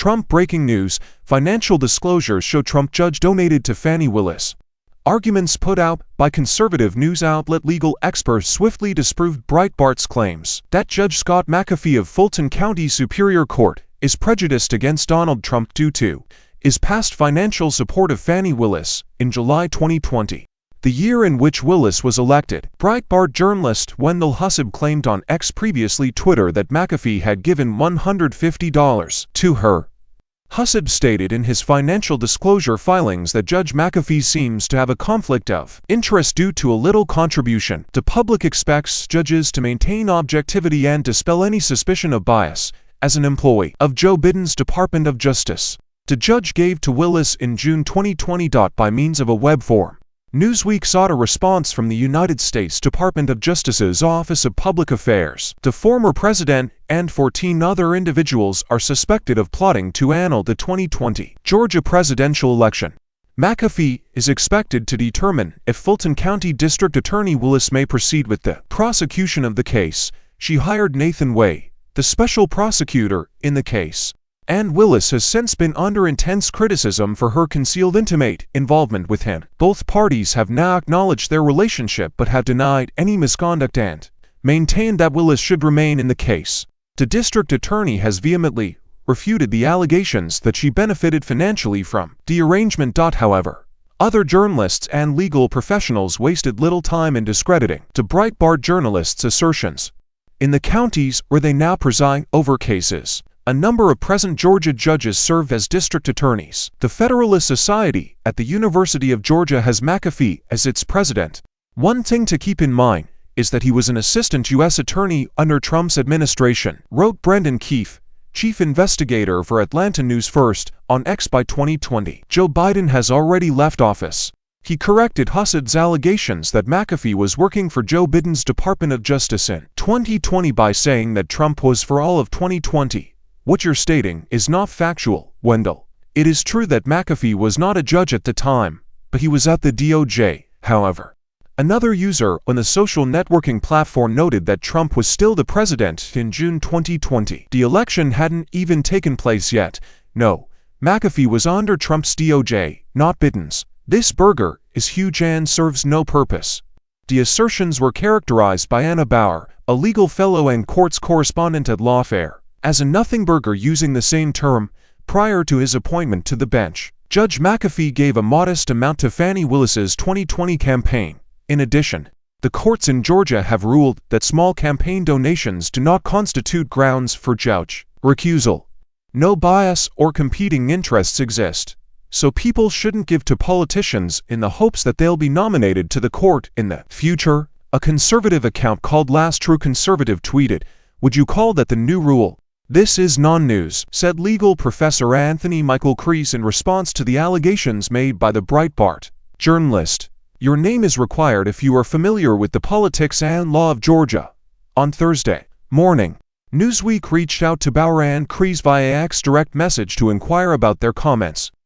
Trump breaking news, financial disclosures show Trump judge donated to Fani Willis. Arguments put out by conservative news outlet legal experts swiftly disproved Breitbart's claims that Judge Scott McAfee of Fulton County Superior Court is prejudiced against Donald Trump due to his past financial support of Fani Willis in July 2020. The year in which Willis was elected. Breitbart journalist Wendell Hussab claimed on X, previously Twitter, that McAfee had given $150 to her. Hussab stated in his financial disclosure filings that Judge McAfee seems to have a conflict of interest due to a little contribution. The public expects judges to maintain objectivity and dispel any suspicion of bias. As an employee of Joe Biden's Department of Justice, the judge gave to Willis in June 2020 by means of a web form. Newsweek sought a response from the United States Department of Justice's Office of Public Affairs. The former president and 14 other individuals are suspected of plotting to annul the 2020 Georgia presidential election. McAfee is expected to determine if Fulton County District Attorney Willis may proceed with the prosecution of the case. She hired Nathan Way, the special prosecutor in the case, and Willis has since been under intense criticism for her concealed intimate involvement with him. Both parties have now acknowledged their relationship but have denied any misconduct and maintained that Willis should remain in the case. The district attorney has vehemently refuted the allegations that she benefited financially from the arrangement. However, other journalists and legal professionals wasted little time in discrediting the Breitbart journalists' assertions. In the counties where they now preside over cases, a number of present Georgia judges serve as district attorneys. The Federalist Society at the University of Georgia has McAfee as its president. One thing to keep in mind is that he was an assistant U.S. attorney under Trump's administration, wrote Brendan Keefe, chief investigator for Atlanta News First, on X by 2020. Joe Biden has already left office. He corrected Hussab's allegations that McAfee was working for Joe Biden's Department of Justice in 2020 by saying that Trump was for all of 2020. What you're stating is not factual, Wendell. It is true that McAfee was not a judge at the time, but he was at the DOJ, however. Another user on the social networking platform noted that Trump was still the president in June 2020. The election hadn't even taken place yet. No, McAfee was under Trump's DOJ, not Biden's. This burger is huge and serves no purpose. The assertions were characterized by Anna Bauer, a legal fellow and courts correspondent at Lawfare, as a nothing burger, using the same term prior to his appointment to the bench. Judge McAfee gave a modest amount to Fani Willis's 2020 campaign. In addition, the courts in Georgia have ruled that small campaign donations do not constitute grounds for judge recusal. No bias or competing interests exist, so people shouldn't give to politicians in the hopes that they'll be nominated to the court in the future. A conservative account called Last True Conservative tweeted, "Would you call that the new rule?" "This is non-news," said legal professor Anthony Michael Crease in response to the allegations made by the Breitbart journalist. Your name is required if you are familiar with the politics and law of Georgia. On Thursday morning, Newsweek reached out to Bauer and Crease via X direct message to inquire about their comments.